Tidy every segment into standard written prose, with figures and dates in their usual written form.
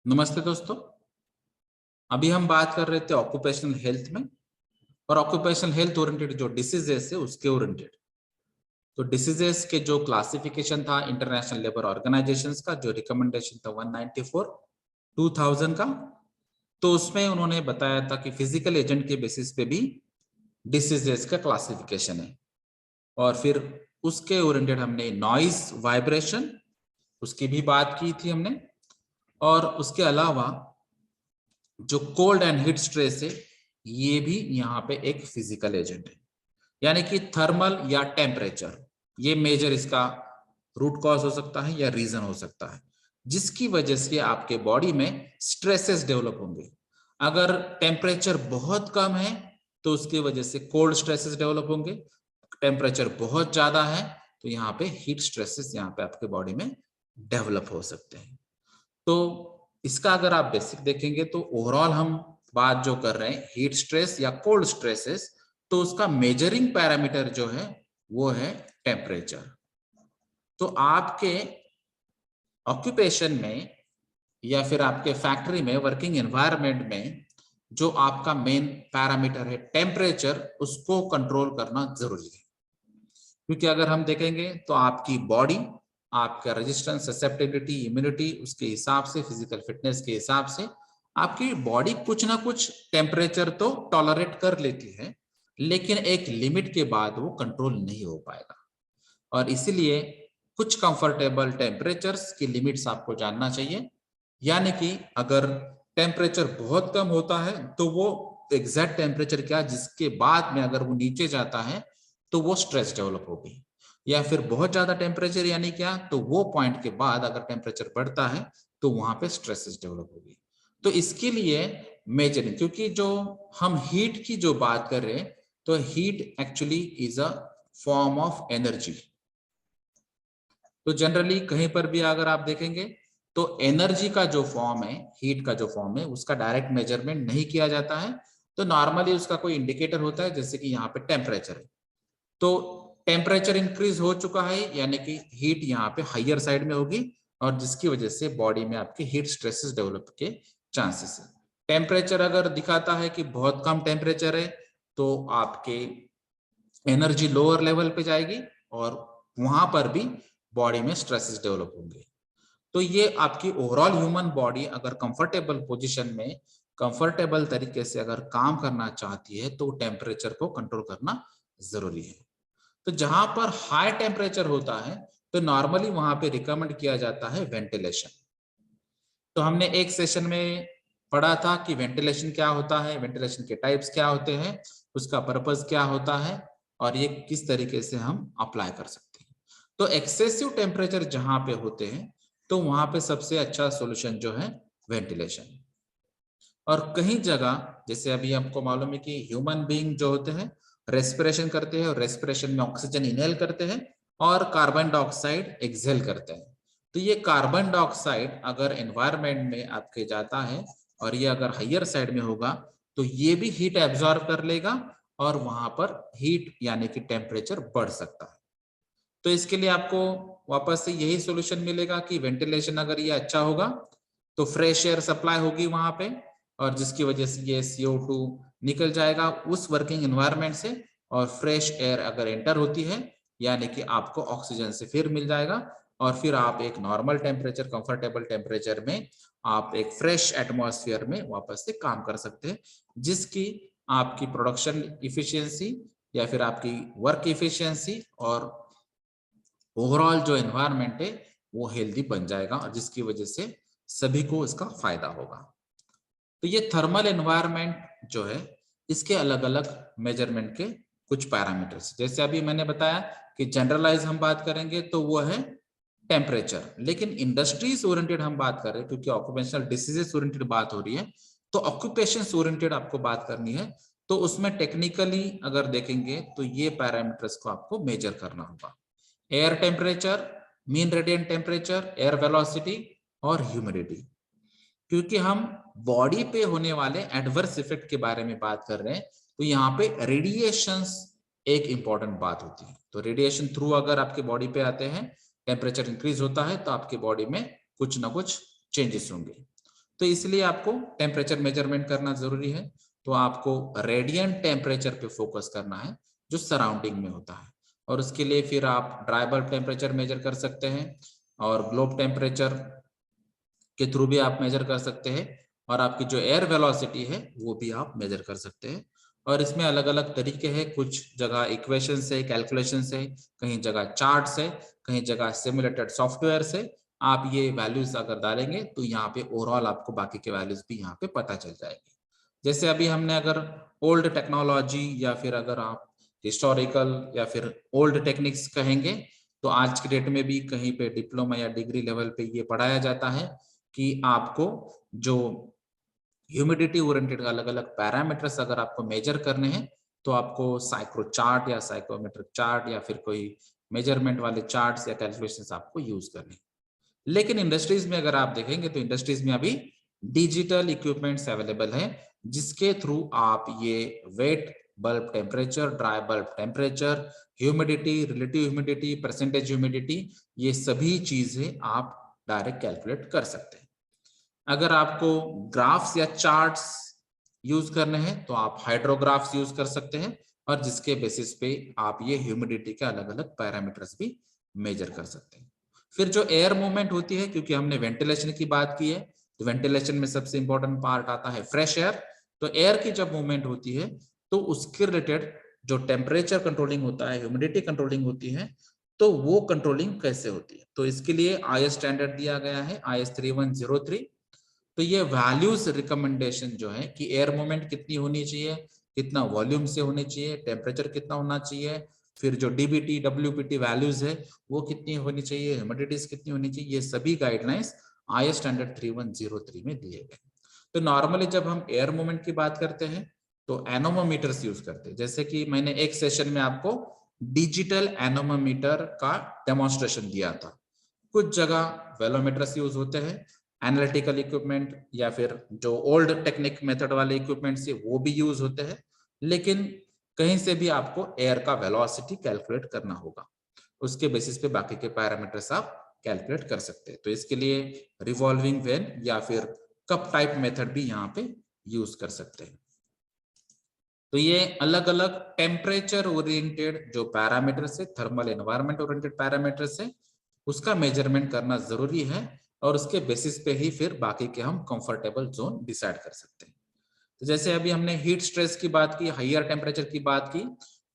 नमस्ते दोस्तों। अभी हम बात कर रहे थे ऑक्यूपेशनल हेल्थ में और ऑक्यूपेशनल हेल्थ ओरिएंटेड जो डिसीजेस है उसके ओरिएंटेड। तो डिसीजेस के जो क्लासिफिकेशन था इंटरनेशनल लेबर ऑर्गेनाइजेशंस का, जो रिकमेंडेशन था 194 2000 का, तो उसमें उन्होंने बताया था कि फिजिकल एजेंट के बेसिस पे भी डिसीजेस का क्लासिफिकेशन है। और फिर उसके ओरिएंटेड हमने नॉइज वाइब्रेशन उसकी भी बात की थी हमने। और उसके अलावा जो कोल्ड एंड हीट स्ट्रेस है ये भी यहाँ पे एक फिजिकल एजेंट है, यानी कि थर्मल या टेम्परेचर, ये मेजर इसका रूट कॉज हो सकता है या रीजन हो सकता है, जिसकी वजह से आपके बॉडी में स्ट्रेसेस डेवलप होंगे। अगर टेम्परेचर बहुत कम है तो उसकी वजह से कोल्ड स्ट्रेसेस डेवलप होंगे। टेम्परेचर बहुत ज्यादा है तो यहाँ पे हीट स्ट्रेसेस यहाँ पे आपके बॉडी में डेवलप हो सकते हैं। तो इसका अगर आप बेसिक देखेंगे तो ओवरऑल हम बात जो कर रहे हैं हीट स्ट्रेस या कोल्ड स्ट्रेसेस, तो उसका मेजरिंग पैरामीटर जो है वो है टेम्परेचर। तो आपके ऑक्यूपेशन में या फिर आपके फैक्ट्री में वर्किंग एनवायरनमेंट में जो आपका मेन पैरामीटर है टेम्परेचर, उसको कंट्रोल करना जरूरी है। क्योंकि अगर हम देखेंगे तो आपकी बॉडी, आपका रेजिस्टेंस, ससेप्टिबिलिटी, इम्यूनिटी, उसके हिसाब से फिजिकल फिटनेस के हिसाब से आपकी बॉडी कुछ ना कुछ टेम्परेचर तो टॉलरेट कर लेती है, लेकिन एक लिमिट के बाद वो कंट्रोल नहीं हो पाएगा। और इसीलिए कुछ कंफर्टेबल टेम्परेचर्स की लिमिट्स आपको जानना चाहिए। यानी कि अगर टेम्परेचर बहुत कम होता है तो वो एग्जैक्ट टेम्परेचर क्या जिसके बाद में अगर वो नीचे जाता है तो वो स्ट्रेस डेवलप होगी, या फिर बहुत ज्यादा टेम्परेचर यानी क्या, तो वो पॉइंट के बाद अगर टेम्परेचर बढ़ता है तो वहां पे स्ट्रेसेस डेवलप होगी। तो इसके लिए मेजरिंग, क्योंकि जो हम हीट की जो बात कर रहे हैं तो heat actually is a form of energy. तो जनरली कहीं पर भी अगर आप देखेंगे तो एनर्जी का जो फॉर्म है, हीट का जो फॉर्म है, उसका डायरेक्ट मेजरमेंट नहीं किया जाता है। तो नॉर्मली उसका कोई इंडिकेटर होता है, जैसे कि यहाँ पे टेम्परेचर है, तो टेम्परेचर इंक्रीज हो चुका है यानी कि हीट यहाँ पे हाइयर साइड में होगी, और जिसकी वजह से बॉडी में आपके हीट स्ट्रेसेस डेवलप के चांसेस है। टेम्परेचर अगर दिखाता है कि बहुत कम टेम्परेचर है तो आपके एनर्जी लोअर लेवल पे जाएगी और वहां पर भी बॉडी में स्ट्रेसेस डेवलप होंगे। तो ये आपकी ओवरऑल ह्यूमन बॉडी अगर कंफर्टेबल पोजीशन में कंफर्टेबल तरीके से अगर काम करना चाहती है तो टेम्परेचर को कंट्रोल करना जरूरी है। तो जहां पर हाई टेम्परेचर होता है तो नॉर्मली वहां पे रिकमेंड किया जाता है वेंटिलेशन। तो हमने एक सेशन में पढ़ा था कि वेंटिलेशन क्या होता है, वेंटिलेशन के टाइप्स क्या होते हैं, उसका पर्पस क्या होता है और ये किस तरीके से हम अप्लाई कर सकते हैं। तो एक्सेसिव टेम्परेचर जहां पे होते हैं तो वहां पे सबसे अच्छा सॉल्यूशन जो है वेंटिलेशन। और कहीं जगह जैसे अभी हमको मालूम है कि ह्यूमन बीइंग जो होते हैं रेस्पिरेशन करते हैं, और रेस्पिरेशन में ऑक्सीजन इनहेल करते हैं और कार्बन डाइऑक्साइड एक्सहेल करते हैं। तो ये कार्बन डाइऑक्साइड अगर एनवायरनमेंट में आपके जाता है और ये अगर हाइयर साइड में होगा तो ये भी हीट एब्जॉर्ब कर लेगा और वहां पर हीट यानी कि टेम्परेचर बढ़ सकता है। तो इसके लिए आपको वापस से यही सॉल्यूशन मिलेगा कि वेंटिलेशन अगर ये अच्छा होगा तो फ्रेश एयर सप्लाई होगी वहां पे, और जिसकी वजह से ये CO2 निकल जाएगा उस वर्किंग एनवायरनमेंट से, और फ्रेश एयर अगर एंटर होती है यानी कि आपको ऑक्सीजन से फिर मिल जाएगा, और फिर आप एक नॉर्मल टेम्परेचर, कंफर्टेबल टेम्परेचर में आप एक फ्रेश एटमॉस्फेयर में वापस से काम कर सकते हैं, जिसकी आपकी प्रोडक्शन इफिशियंसी या फिर आपकी वर्क इफिशियंसी और ओवरऑल जो एनवायरनमेंट है वो हेल्दी बन जाएगा, और जिसकी वजह से सभी को इसका फायदा होगा। तो ये थर्मल एनवायरनमेंट जो है इसके अलग अलग मेजरमेंट के कुछ पैरामीटर्स, जैसे अभी मैंने बताया कि जनरलाइज हम बात करेंगे तो वो है टेम्परेचर, लेकिन इंडस्ट्रीज ओरिएंटेड हम बात कर रहे हैं क्योंकि ऑक्यूपेशनल डिसीजेस ओरिएंटेड बात हो रही है, तो ऑक्यूपेशन ओरिएंटेड आपको बात करनी है। तो उसमें टेक्निकली अगर देखेंगे तो ये पैरामीटर्स को आपको मेजर करना होगा। Air temperature, mean radiant temperature, air velocity और ह्यूमिडिटी। क्योंकि हम बॉडी पे होने वाले एडवर्स इफेक्ट के बारे में बात कर रहे हैं तो यहाँ पे रेडिएशंस एक इंपॉर्टेंट बात होती है। तो रेडिएशन थ्रू अगर आपके बॉडी पे आते हैं, टेम्परेचर इंक्रीज होता है तो आपके बॉडी में कुछ ना कुछ चेंजेस होंगे। तो इसलिए आपको टेम्परेचर मेजरमेंट करना जरूरी है। तो आपको रेडियंट टेम्परेचर पे फोकस करना है जो सराउंडिंग में होता है, और उसके लिए फिर आप ड्राई बल्ब टेम्परेचर मेजर कर सकते हैं और ग्लोब टेम्परेचर के थ्रू भी आप मेजर कर सकते हैं, और आपकी जो एयर वेलोसिटी है वो भी आप मेजर कर सकते हैं। और इसमें अलग अलग तरीके हैं, कुछ जगह इक्वेशन से कैलकुलेशन से, कहीं जगह चार्ट से, कहीं जगह सिमुलेटेड सॉफ्टवेयर से आप ये वैल्यूज अगर डालेंगे तो यहाँ पे ओवरऑल आपको बाकी के वैल्यूज भी यहाँ पे पता चल जाएगी। जैसे अभी हमने अगर ओल्ड टेक्नोलॉजी या फिर अगर आप हिस्टोरिकल या फिर ओल्ड टेक्निक्स कहेंगे, तो आज की डेट में भी कहीं पे डिप्लोमा या डिग्री लेवल पे ये पढ़ाया जाता है कि आपको जो ह्यूमिडिटी ओरिएंटेड अलग अलग पैरामीटर्स अगर आपको मेजर करने हैं तो आपको साइक्रो चार्ट या साइकोमेट्रिक चार्ट या फिर कोई मेजरमेंट वाले चार्ट्स या कैलकुलेशंस आपको यूज करने हैं। लेकिन इंडस्ट्रीज में अगर आप देखेंगे तो इंडस्ट्रीज में अभी डिजिटल इक्विपमेंट्स अवेलेबल है, जिसके थ्रू आप ये wet bulb temperature, dry bulb temperature, humidity, relative humidity, percentage humidity, ये सभी चीजें आप डायरेक्ट कैलकुलेट कर सकते हैं। अगर आपको ग्राफ्स या चार्ट्स यूज करने हैं तो आप हाइड्रोग्राफ्स यूज कर सकते हैं, और जिसके बेसिस पे आप ये ह्यूमिडिटी के अलग अलग पैरामीटर्स भी मेजर कर सकते हैं। फिर जो एयर मूवमेंट होती है, क्योंकि हमने वेंटिलेशन की बात की है, तो वेंटिलेशन में सबसे इंपॉर्टेंट पार्ट आता है फ्रेश एयर। तो एयर की जब मूवमेंट होती है तो उसके रिलेटेड जो टेम्परेचर कंट्रोलिंग होता है, ह्यूमिडिटी कंट्रोलिंग होती है, तो वो कंट्रोलिंग कैसे होती है, तो इसके लिए IS स्टैंडर्ड दिया गया है, IS 3103। तो ये वैल्यूज रिकमेंडेशन जो है कि एयर मूवमेंट कितनी होनी चाहिए, कितना वॉल्यूम से होनी चाहिए, टेम्परेचर कितना होना चाहिए, फिर जो डीबीटी डब्ल्यूपीटी वैल्यूज है वो कितनी होनी चाहिए, ह्यूमिडिटीज कितनी होनी चाहिए, ये सभी गाइडलाइंस IS स्टैंडर्ड 3103 में दिए गए। तो नॉर्मली जब हम एयर मूवमेंट की बात करते हैं तो एनोमोमीटर्स यूज करते हैं, जैसे कि मैंने एक सेशन में आपको डिजिटल एनोमोमीटर का डेमोन्स्ट्रेशन दिया था। कुछ जगह वेलोमीटर्स यूज होते हैं, एनालिटिकल इक्विपमेंट या फिर जो ओल्ड टेक्निक मेथड वाले इक्विपमेंट से वो भी यूज होते हैं, लेकिन कहीं से भी आपको एयर का वेलोसिटी कैलकुलेट करना होगा, उसके बेसिस पे बाकी के पैरामीटर्स आप कैलकुलेट कर सकते हैं। तो इसके लिए रिवॉल्विंग वेन या फिर कप टाइप मेथड भी यहाँ पे यूज कर सकते हैं। तो ये अलग अलग टेम्परेचर ओरिएंटेड जो पैरामीटर्स है, थर्मल एनवायरनमेंट ओरिएंटेड पैरामीटर्स है, उसका मेजरमेंट करना जरूरी है, और उसके बेसिस पे ही फिर बाकी के हम कंफर्टेबल जोन डिसाइड कर सकते हैं। तो जैसे अभी हमने हीट स्ट्रेस की बात की, हायर टेम्परेचर की बात की,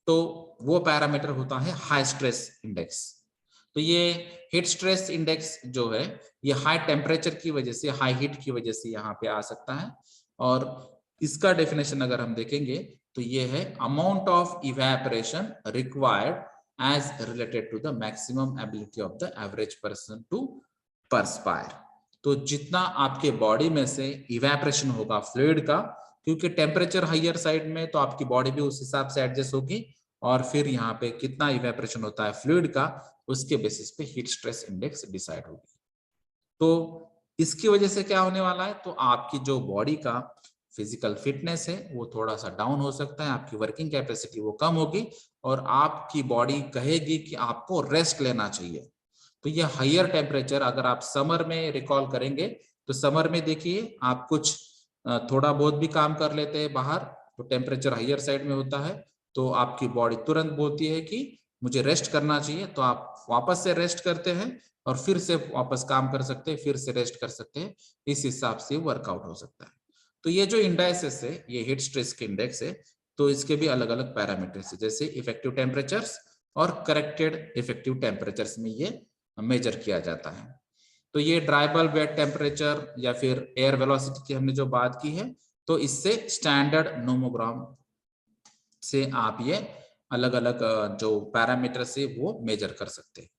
तो वो पैरामीटर होता है हाई स्ट्रेस इंडेक्स। तो ये हीट स्ट्रेस इंडेक्स जो है ये हाई टेम्परेचर की वजह से, हाई हीट की वजह से यहाँ पे आ सकता है, और इसका डेफिनेशन अगर हम देखेंगे तो ये है amount of evaporation required as related to the maximum ability of the average person to perspire। तो जितना आपके बॉडी में से इवेपोरेशन होगा फ्लूइड का, क्योंकि टेम्परेचर हाइयर साइड में तो आपकी बॉडी भी उस हिसाब से एडजस्ट होगी, और फिर यहाँ पे कितना इवेपोरेशन होता है फ्लूइड का, उसके बेसिस पे हीट स्ट्रेस इंडेक्स डिसाइड होगी। तो इसकी वजह से क्या होने वाला है, तो आपकी जो बॉडी का फिजिकल फिटनेस है वो थोड़ा सा डाउन हो सकता है, आपकी वर्किंग कैपेसिटी वो कम होगी, और आपकी बॉडी कहेगी कि आपको रेस्ट लेना चाहिए। तो ये हायर टेम्परेचर अगर आप समर में रिकॉल करेंगे तो समर में देखिए आप कुछ थोड़ा बहुत भी काम कर लेते हैं बाहर, तो टेम्परेचर हायर साइड में होता है, तो आपकी बॉडी तुरंत बोलती है कि मुझे रेस्ट करना चाहिए, तो आप वापस से रेस्ट करते हैं और फिर से वापस काम कर सकते हैं, फिर से रेस्ट कर सकते हैं, इस हिसाब से वर्कआउट हो सकता है। तो ये जो इंडेक्सेस है, ये हीट स्ट्रेस के इंडेक्स है, तो इसके भी अलग अलग पैरामीटर्स है, जैसे इफेक्टिव टेम्परेचर्स और करेक्टेड इफेक्टिव टेम्परेचर्स में ये मेजर किया जाता है। तो ये ड्राई बल्ब वेट टेम्परेचर या फिर एयर वेलोसिटी की हमने जो बात की है, तो इससे स्टैंडर्ड नोमोग्राम से आप ये अलग अलग जो पैरामीटर से वो मेजर कर सकते हैं,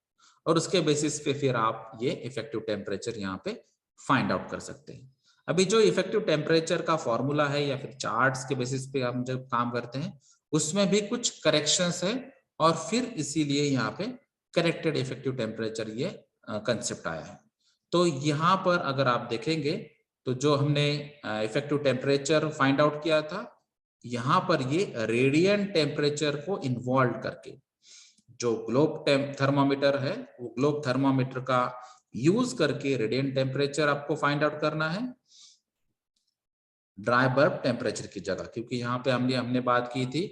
और उसके बेसिस पे फिर आप ये इफेक्टिव टेम्परेचर यहाँ पे फाइंड आउट कर सकते हैं। अभी जो इफेक्टिव टेम्परेचर का फॉर्मूला है या फिर चार्ट्स के बेसिस पे हम जब काम करते हैं उसमें भी कुछ करेक्शंस है, और फिर इसीलिए यहाँ पे करेक्टेड इफेक्टिव टेम्परेचर ये कंसेप्ट आया है। तो यहाँ पर अगर आप देखेंगे तो जो हमने इफेक्टिव टेम्परेचर फाइंड आउट किया था, यहाँ पर ये रेडियंट टेम्परेचर को इन्वॉल्व करके जो ग्लोब थर्मामीटर है, वो ग्लोब थर्मामीटर का यूज करके रेडियंट टेम्परेचर आपको फाइंड आउट करना है, ड्राई बल्ब टेम्परेचर की जगह, क्योंकि यहाँ पे हमने बात की थी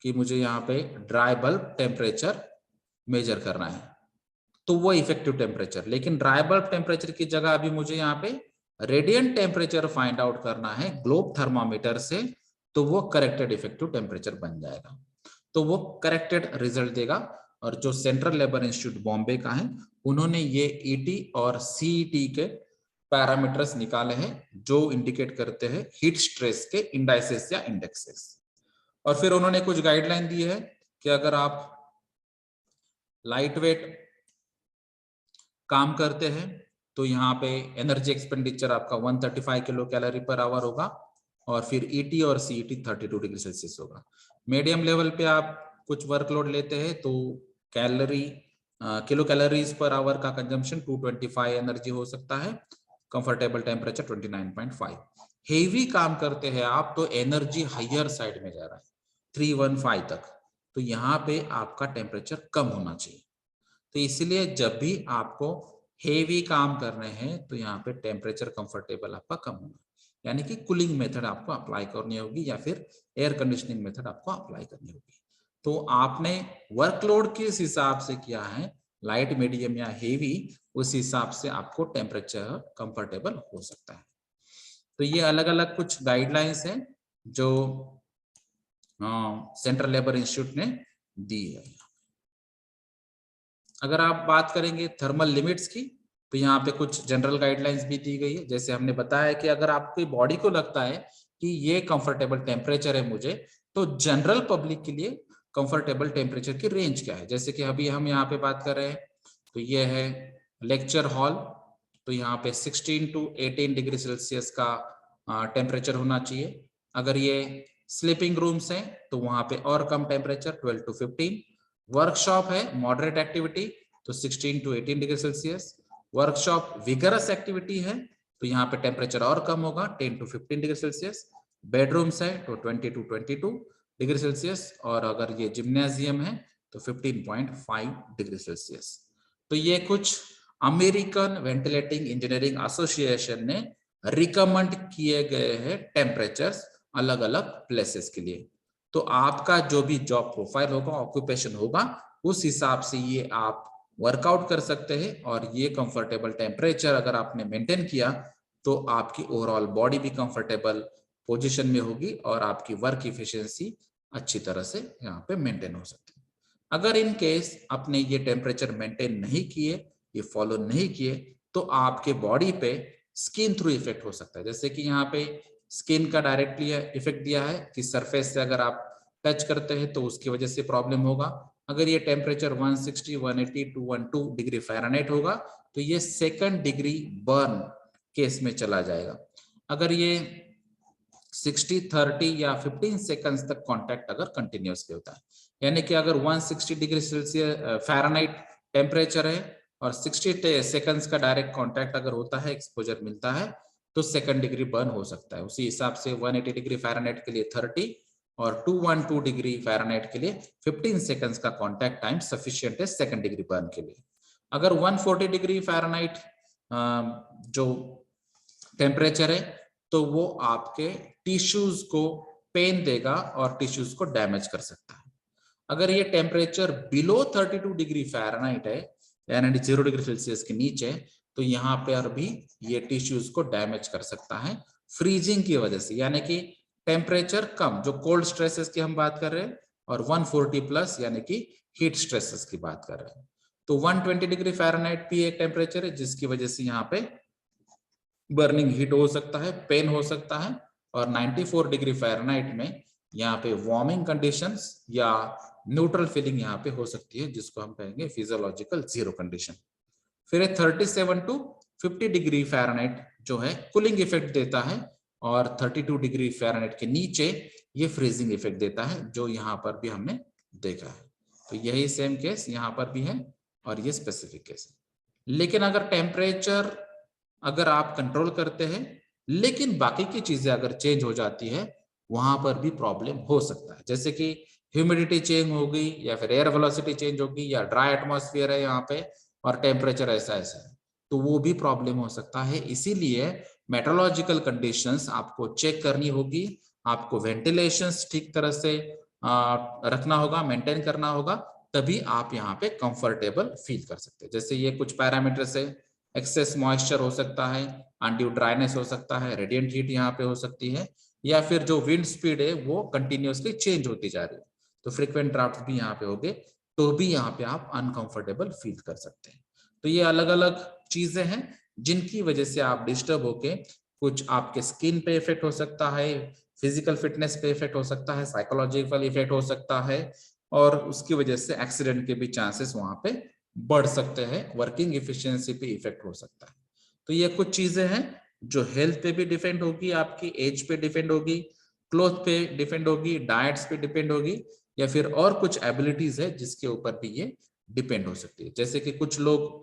कि मुझे यहाँ पे ड्राई बल्ब टेम्परेचर मेजर करना है, तो वो इफेक्टिव टेम्परेचर। लेकिन ड्राई बल्ब टेम्परेचर की जगह अभी मुझे यहाँ पे रेडिएंट टेम्परेचर फाइंड आउट करना है ग्लोब थर्मामीटर से, तो वो करेक्टेड इफेक्टिव टेम्परेचर बन जाएगा, तो वो करेक्टेड रिजल्ट देगा। और जो सेंट्रल लेबर इंस्टीट्यूट बॉम्बे का है, उन्होंने ये ईटी और सीईटी के पैरामीटर्स निकाले हैं जो इंडिकेट करते हैं हीट स्ट्रेस के इंडाइसेस या इंडेक्सेस। और फिर उन्होंने कुछ गाइडलाइन दी है कि अगर आप लाइट वेट काम करते हैं तो यहाँ पे एनर्जी एक्सपेंडिचर आपका 135 किलो कैलोरी पर आवर होगा, और फिर ईटी और सीईटी 32 डिग्री सेल्सियस होगा। मीडियम लेवल पे आप कुछ वर्कलोड लेते हैं तो किलो कैलोरीज पर आवर का कंजम्पशन 225 एनर्जी हो सकता है, कंफर्टेबल टेम्परेचर 29.5। हेवी काम करते हैं आप तो एनर्जी हायर साइड में जा रहा है 315 तक, तो यहाँ पे आपका टेम्परेचर कम होना चाहिए। तो इसलिए जब भी आपको हेवी काम करने हैं तो यहाँ पे टेम्परेचर कंफर्टेबल आपका कम होगा, यानी कि कूलिंग मेथड आपको अप्लाई करनी होगी या फिर एयर कंडीशनिंग मेथड आपको अप्लाई करनी होगी। तो आपने वर्कलोड किस हिसाब से किया है, लाइट, मीडियम या हेवी, उस हिसाब से आपको टेम्परेचर कंफर्टेबल हो सकता है। तो ये अलग अलग कुछ गाइडलाइंस हैं जो सेंट्रल लेबर इंस्टीट्यूट ने दी है। अगर आप बात करेंगे थर्मल लिमिट्स की, तो यहाँ पे कुछ जनरल गाइडलाइंस भी दी गई है। जैसे हमने बताया कि अगर आपकी बॉडी को लगता है कि ये कंफर्टेबल टेम्परेचर है मुझे, तो जनरल पब्लिक के लिए कंफर्टेबल टेम्परेचर की रेंज क्या है। जैसे कि अभी हम यहाँ पे बात कर रहे हैं तो ये है लेक्चर हॉल, तो यहाँ पे 16 to 18 डिग्री सेल्सियस का टेम्परेचर होना चाहिए। अगर ये स्लीपिंग रूम्स हैं तो वहां पे और कम टेम्परेचर 12 to 15। वर्कशॉप है मॉडरेट एक्टिविटी तो 16 to 18 degree Celsius. Workshop vigorous activity है तो यहाँ पे टेम्परेचर और कम होगा 10 to 15 डिग्री सेल्सियस। बेडरूम्स है तो 20 to 22 डिग्री सेल्सियस, और अगर ये जिम्नेजियम है तो 15.5 डिग्री सेल्सियस। तो ये कुछ अमेरिकन वेंटिलेटिंग इंजीनियरिंग एसोसिएशन ने रिकमेंड किए गए हैं टेम्परेचर्स अलग अलग प्लेसेस के लिए। तो आपका जो भी जॉब प्रोफाइल होगा, ऑक्यूपेशन होगा, उस हिसाब से ये आप वर्कआउट कर सकते हैं। और ये कंफर्टेबल टेम्परेचर अगर आपने मेंटेन किया तो आपकी ओवरऑल बॉडी भी कंफर्टेबल पोजीशन में होगी और आपकी वर्क इफिशिएंसी अच्छी तरह से यहाँ पे मेंटेन हो सकती है। अगर इन केस आपने ये टेम्परेचर मेंटेन नहीं किए, ये फॉलो नहीं किए, तो आपके बॉडी पे स्किन थ्रू इफेक्ट हो सकता है। जैसे कि यहाँ पे स्किन का डायरेक्टली इफेक्ट दिया है कि सरफेस से अगर आप टच करते हैं तो उसकी वजह से प्रॉब्लम होगा। अगर ये टेम्परेचर 160, 180, 212 डिग्री फ़ारेनहाइट होगा तो ये सेकंड डिग्री बर्न केस में चला जाएगा। अगर ये 60, 30 या 15 सेकंड्स तक कांटेक्ट अगर कंटिन्यूअसली होता है, यानी कि अगर 160 डिग्री सेल्सियस फ़ारेनहाइट टेम्परेचर है और 60 सेकंड्स का डायरेक्ट कांटेक्ट अगर होता है, एक्सपोजर मिलता है, तो सेकंड डिग्री बर्न हो सकता है। उसी हिसाब से 180 डिग्री फ़ारेनहाइट के लिए 30 और 212 डिग्री फ़ारेनहाइट के लिए 15 सेकंड्स का कांटेक्ट टाइम सफिशिएंट है सेकंड डिग्री बर्न के लिए। अगर 140 डिग्री फ़ारेनहाइट जो टेम्परेचर है तो वो आपके टिश्यूज को पेन देगा और टिश्यूज को डैमेज कर सकता है। अगर ये टेम्परेचर बिलो 32 डिग्री फ़ारेनहाइट है, यानी 0 डिग्री सेल्सियस के नीचे, तो यहाँ पर भी ये टिश्यूज को डैमेज कर सकता है फ्रीजिंग की वजह से। यानी कि टेम्परेचर कम, जो कोल्ड स्ट्रेसेस की हम बात कर रहे हैं, और 140 प्लस यानी कि हीट स्ट्रेसेस की बात कर रहे हैं। तो 120 डिग्री फ़ारेनहाइट भी एक टेम्परेचर है जिसकी वजह से यहाँ पे बर्निंग हीट हो सकता है, पेन हो सकता है। और 94 डिग्री फ़ारेनहाइट में यहाँ पे वार्मिंग कंडीशंस या न्यूट्रल फीलिंग यहाँ पे हो सकती है, जिसको हम कहेंगे फिजियोलॉजिकल जीरो कंडीशन। फिर 37 टू 50 डिग्री फ़ारेनहाइट जो है कूलिंग इफेक्ट देता है, और 32 डिग्री फ़ारेनहाइट के नीचे ये फ्रीजिंग इफेक्ट देता है, जो यहाँ पर भी हमने देखा है। तो यही सेम केस यहाँ पर भी है और ये स्पेसिफिक केस है। लेकिन अगर टेम्परेचर अगर आप कंट्रोल करते हैं लेकिन बाकी की चीजें अगर चेंज हो जाती है, वहां पर भी प्रॉब्लम हो सकता है। जैसे कि ह्यूमिडिटी चेंज होगी या फिर एयर वेलोसिटी चेंज होगी या ड्राई एटमॉस्फेयर है यहाँ पे और टेम्परेचर ऐसा ऐसा है, तो वो भी प्रॉब्लम हो सकता है। इसीलिए मेट्रोलॉजिकल कंडीशंस आपको चेक करनी होगी, आपको वेंटिलेशंस ठीक तरह से रखना होगा, मेंटेन करना होगा, तभी आप यहाँ पे कंफर्टेबल फील कर सकते हैं। जैसे ये कुछ पैरामीटर्स है, एक्सेस मॉइस्चर हो सकता है, अनड्यू ड्राइनेस हो सकता है, रेडिएंट हीट यहाँ पे हो सकती है, या फिर जो विंड स्पीड है वो कंटिन्यूअसली चेंज होती जा रही है, तो फ्रीक्वेंट ड्राफ्ट भी यहाँ पे होंगे, तो भी यहाँ पे आप अनकंफर्टेबल फील कर सकते हैं। तो ये अलग अलग चीजें हैं जिनकी वजह से आप डिस्टर्ब होके, कुछ आपके स्किन पे इफेक्ट हो सकता है, फिजिकल फिटनेस पे इफेक्ट हो सकता है, साइकोलॉजिकल इफेक्ट हो सकता है, और उसकी वजह से एक्सीडेंट के भी चांसेस वहां पे बढ़ सकते हैं, वर्किंग एफिशिएंसी पे इफेक्ट हो सकता है। तो ये कुछ चीजें हैं जो हेल्थ पे भी डिपेंड होगी, आपकी एज पे डिपेंड होगी, क्लोथ पे डिपेंड होगी, डाइट्स पे डिपेंड होगी, या फिर और कुछ एबिलिटीज है जिसके ऊपर भी ये डिपेंड हो सकती है। जैसे कि कुछ लोग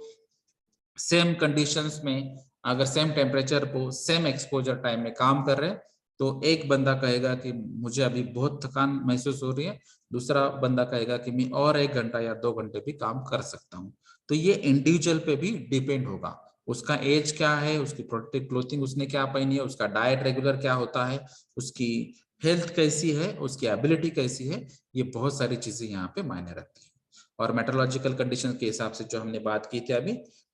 सेम कंडीशंस में अगर सेम टेम्परेचर को सेम एक्सपोजर टाइम में काम कर रहे हैं, तो एक बंदा कहेगा कि मुझे अभी बहुत थकान महसूस हो रही है, दूसरा बंदा कहेगा कि मैं और 1 घंटा या 2 घंटे भी काम कर सकता हूँ। तो ये इंडिविजुअल पे भी डिपेंड होगा, उसका एज क्या है, उसकी प्रोटेक्टिव क्लोथिंग उसने क्या पहनी है, उसका डाइट रेगुलर क्या होता है, उसकी हेल्थ कैसी है, उसकी एबिलिटी कैसी है, ये बहुत सारी चीजें यहाँ पे मायने रखती है। और मेट्रोलॉजिकल कंडीशन के हिसाब से जो हमने बात की थी अभी,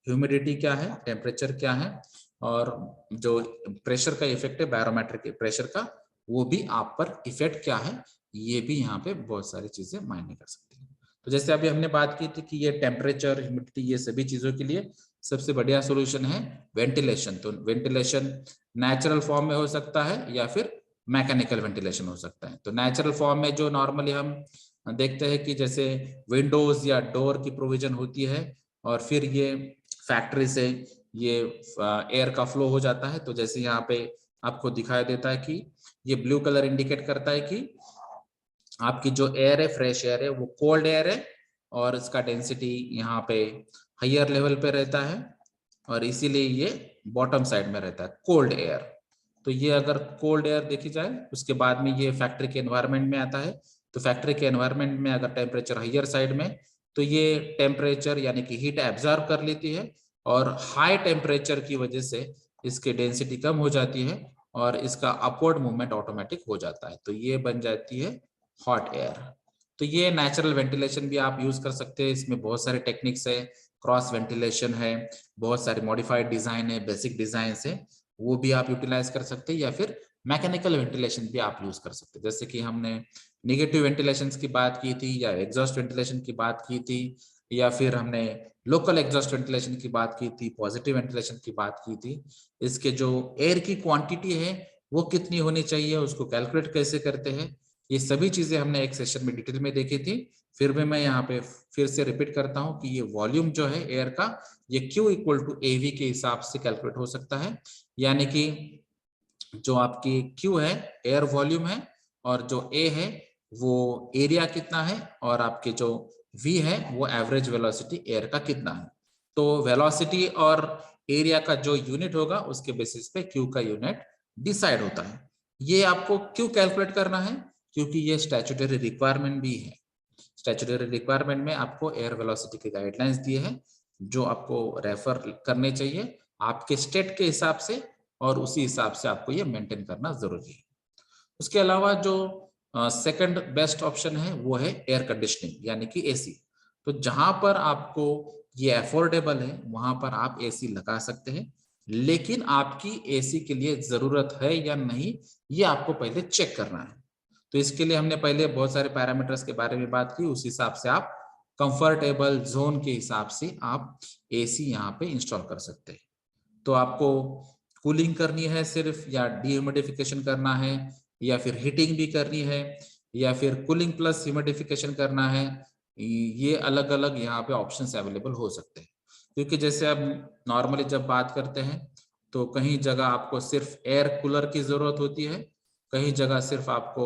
ह्यूमिडिटी क्या है, टेम्परेचर क्या है, और जो प्रेशर का इफेक्ट है बैरोमेट्रिक प्रेशर का, वो भी आप पर इफेक्ट क्या है, ये भी यहाँ पे बहुत सारी चीजें मायने कर सकती है। तो जैसे अभी हमने बात की थी कि ये टेम्परेचर, ह्यूमिडिटी, ये सभी चीजों के लिए सबसे बढ़िया सोल्यूशन है वेंटिलेशन। तो वेंटिलेशन नेचुरल फॉर्म में हो सकता है या फिर मैकेनिकल वेंटिलेशन हो सकता है। तो नेचुरल फॉर्म में जो नॉर्मली हम देखते हैं कि जैसे विंडोज या डोर की प्रोविजन होती है, और फिर ये फैक्ट्री से ये एयर का फ्लो हो जाता है। तो जैसे यहाँ पे आपको दिखाई देता है कि ये ब्लू कलर इंडिकेट करता है कि आपकी जो एयर है, फ्रेश एयर है, वो कोल्ड एयर है, और इसका डेंसिटी यहाँ पे हायर लेवल पे रहता है, और इसीलिए ये बॉटम साइड में रहता है कोल्ड एयर। तो ये अगर कोल्ड एयर देखी जाए, उसके बाद में ये फैक्ट्री के एनवायरनमेंट में आता है। तो फैक्ट्री के एनवायरनमेंट में अगर टेम्परेचर हायर साइड में, तो ये टेम्परेचर यानी कि हीट एब्जॉर्ब कर लेती है, और हाई टेम्परेचर की वजह से इसकी डेंसिटी कम हो जाती है, और इसका अपवर्ड मूवमेंट ऑटोमेटिक हो जाता है, तो ये बन जाती है हॉट एयर। तो ये नेचुरल वेंटिलेशन भी आप यूज कर सकते हैं, इसमें बहुत सारे टेक्निक्स है, क्रॉस वेंटिलेशन है, बहुत सारे मॉडिफाइड डिजाइन है, बेसिक डिजाइन है, वो भी आप यूटिलाइज कर सकते हैं, या फिर मैकेनिकल वेंटिलेशन भी आप यूज कर सकते हैं। जैसे कि हमने नेगेटिव वेंटिलेशन की बात की थी, या एग्जॉस्ट वेंटिलेशन की बात की थी, या फिर हमने लोकल एग्जॉस्ट वेंटिलेशन की बात की थी, पॉजिटिव वेंटिलेशन की बात की थी। इसके जो एयर की क्वांटिटी है वो कितनी होनी चाहिए, उसको कैलकुलेट कैसे करते हैं, ये सभी चीजें हमने एक सेशन में डिटेल में देखी थी। फिर भी मैं यहाँ पे फिर से रिपीट करता हूँ कि ये वॉल्यूम जो है एयर का, ये Q इक्वल टू AV के हिसाब से कैलकुलेट हो सकता है। यानी कि जो आपकी Q है एयर वॉल्यूम है, और जो A है वो एरिया कितना है, और आपके जो V है वो एवरेज वेलोसिटी एयर का कितना है। तो वेलोसिटी और एरिया का जो यूनिट होगा उसके बेसिस पे Q का यूनिट डिसाइड होता है। ये आपको क्यों कैलकुलेट करना है, क्योंकि ये स्टैट्यूटरी रिक्वायरमेंट भी है। स्टैट्यूटरी रिक्वायरमेंट में आपको एयर वेलोसिटी के गाइडलाइंस दिए हैं, जो आपको रेफर करने चाहिए आपके स्टेट के हिसाब से, और उसी हिसाब से आपको ये मेंटेन करना जरूरी है। उसके अलावा जो सेकंड बेस्ट ऑप्शन है वो है एयर कंडीशनिंग यानी कि एसी। तो जहां पर आपको ये अफोर्डेबल है वहां पर आप एसी लगा सकते हैं, लेकिन आपकी एसी के लिए जरूरत है या नहीं, ये आपको पहले चेक करना है। तो इसके लिए हमने पहले बहुत सारे पैरामीटर्स के बारे में बात की, उस हिसाब से आप कंफर्टेबल जोन के हिसाब से आप एसी यहाँ पे इंस्टॉल कर सकते हैं। तो आपको कूलिंग करनी है सिर्फ, या डीह्यूमिडिफिकेशन करना है, या फिर हीटिंग भी करनी है, या फिर कूलिंग प्लस ह्यूमिडिफिकेशन करना है, ये अलग अलग यहाँ पे ऑप्शंस अवेलेबल हो सकते हैं। क्योंकि जैसे अब नॉर्मली जब बात करते हैं तो कहीं जगह आपको सिर्फ एयर कूलर की जरूरत होती है, कहीं जगह सिर्फ आपको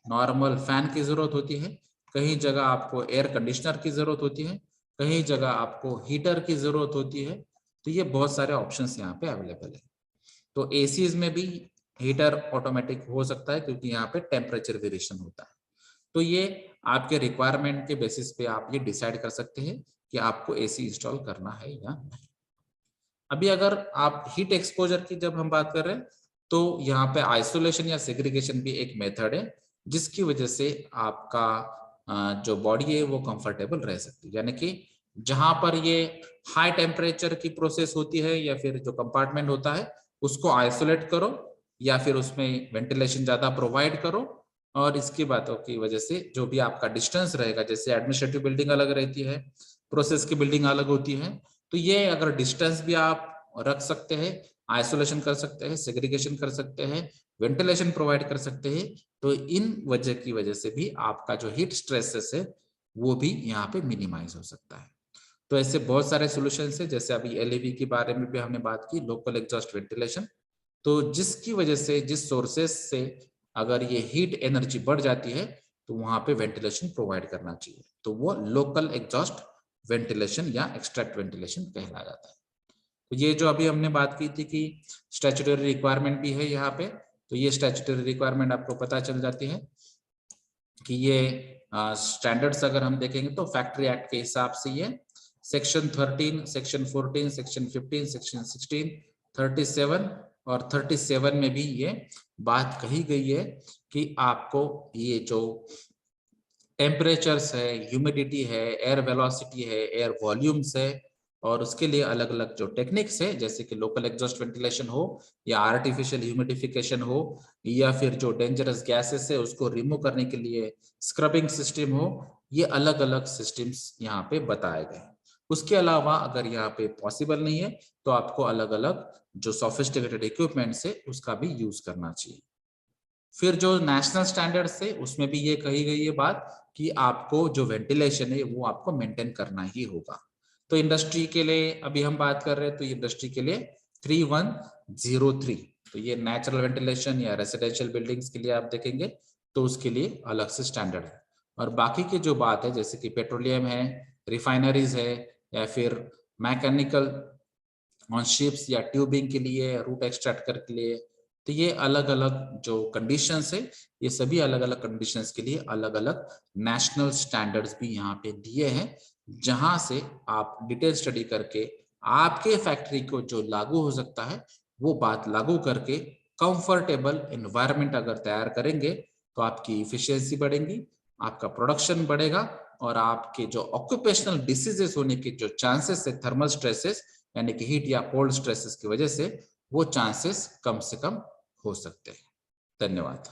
नॉर्मल फैन की जरूरत होती है, कहीं जगह आपको एयर कंडीशनर की जरूरत होती है, कहीं जगह आपको हीटर की जरूरत होती है। तो ये बहुत सारे ऑप्शंस यहाँ पे अवेलेबल है। तो एसीज में भी हीटर ऑटोमेटिक हो सकता है, क्योंकि यहाँ पे टेम्परेचर वेरिएशन होता है। तो ये आपके रिक्वायरमेंट के बेसिस पे आप ये डिसाइड कर सकते हैं कि आपको एसी इंस्टॉल करना है या नहीं। अभी अगर आप हीट एक्सपोजर की जब हम बात कर रहे हैं तो यहाँ पे आइसोलेशन या सेग्रीगेशन भी एक मेथड है जिसकी वजह से आपका जो बॉडी है वो कंफर्टेबल रह सकती है। यानी कि जहां पर ये हाई टेम्परेचर की प्रोसेस होती है या फिर जो कंपार्टमेंट होता है उसको आइसोलेट करो या फिर उसमें वेंटिलेशन ज्यादा प्रोवाइड करो, और इसकी बातों की वजह से जो भी आपका डिस्टेंस रहेगा, जैसे एडमिनिस्ट्रेटिव बिल्डिंग अलग रहती है, प्रोसेस की बिल्डिंग अलग होती है, तो ये अगर डिस्टेंस भी आप रख सकते हैं, आइसोलेशन कर सकते हैं, सेग्रीगेशन कर सकते हैं, वेंटिलेशन प्रोवाइड कर सकते हैं, तो इन वजह से भी आपका जो हीट स्ट्रेसेस है वो भी यहाँ पे मिनिमाइज हो सकता है। तो ऐसे बहुत सारे सॉल्यूशंस है, जैसे अभी एलईवी के बारे में भी हमने बात की, लोकल एग्जॉस्ट वेंटिलेशन, तो जिसकी वजह से जिस सोर्सेस से अगर ये हीट एनर्जी बढ़ जाती है तो वहां पे वेंटिलेशन प्रोवाइड करना चाहिए, तो वो लोकल एग्जॉस्ट वेंटिलेशन या एक्सट्रैक्ट वेंटिलेशन कहला जाता है। तो ये जो अभी हमने बात की थी कि स्टैट्यूटरी रिक्वायरमेंट भी है यहाँ पे, तो ये स्टैट्यूटरी रिक्वायरमेंट आपको पता चल जाती है कि ये स्टैंडर्ड्स अगर हम देखेंगे तो फैक्ट्री एक्ट के हिसाब से ये सेक्शन 13, सेक्शन 14, सेक्शन 15, सेक्शन 16, 37 और 37 में भी ये बात कही गई है कि आपको ये जो टेम्परेचर्स है, ह्यूमिडिटी है, एयर वेलोसिटी है, एयर वॉल्यूम्स है, और उसके लिए अलग अलग जो टेक्निक्स है जैसे कि लोकल एग्जॉस्ट वेंटिलेशन हो या आर्टिफिशियल ह्यूमिडिफिकेशन हो या फिर जो डेंजरस गैसेस है उसको रिमूव करने के लिए स्क्रबिंग सिस्टम हो, ये अलग अलग सिस्टम्स यहाँ पे बताए गए। उसके अलावा अगर यहाँ पे पॉसिबल नहीं है तो आपको अलग अलग जो सोफिस्टिकेटेड इक्विपमेंट्स है उसका भी यूज करना चाहिए। फिर जो नेशनल स्टैंडर्ड्स है उसमें भी ये कही गई है बात कि आपको जो वेंटिलेशन है वो आपको मेंटेन करना ही होगा। तो इंडस्ट्री के लिए अभी हम बात कर रहे हैं, तो इंडस्ट्री के लिए 3103, तो ये नेचुरल वेंटिलेशन या रेसिडेंशियल बिल्डिंग्स के लिए आप देखेंगे तो उसके लिए अलग से स्टैंडर्ड है। और बाकी की जो बात है जैसे कि पेट्रोलियम है, रिफाइनरीज है, या फिर मैकेनिकल ऑन शिप्स या ट्यूबिंग के लिए, रूट एक्सट्रैक्टर के लिए, तो ये अलग अलग जो कंडीशंस है, ये सभी अलग अलग कंडीशंस के लिए अलग अलग नेशनल स्टैंडर्ड्स भी यहाँ पे दिए हैं, जहां से आप डिटेल स्टडी करके आपके फैक्ट्री को जो लागू हो सकता है वो बात लागू करके कंफर्टेबल एनवायरनमेंट अगर तैयार करेंगे तो आपकी इफिशियंसी बढ़ेगी, आपका प्रोडक्शन बढ़ेगा, और आपके जो ऑक्यूपेशनल डिसीजेस होने के जो चांसेस है थर्मल स्ट्रेसेस यानी कि हीट या कोल्ड स्ट्रेसेस की वजह से, वो चांसेस कम से कम हो सकते हैं। धन्यवाद।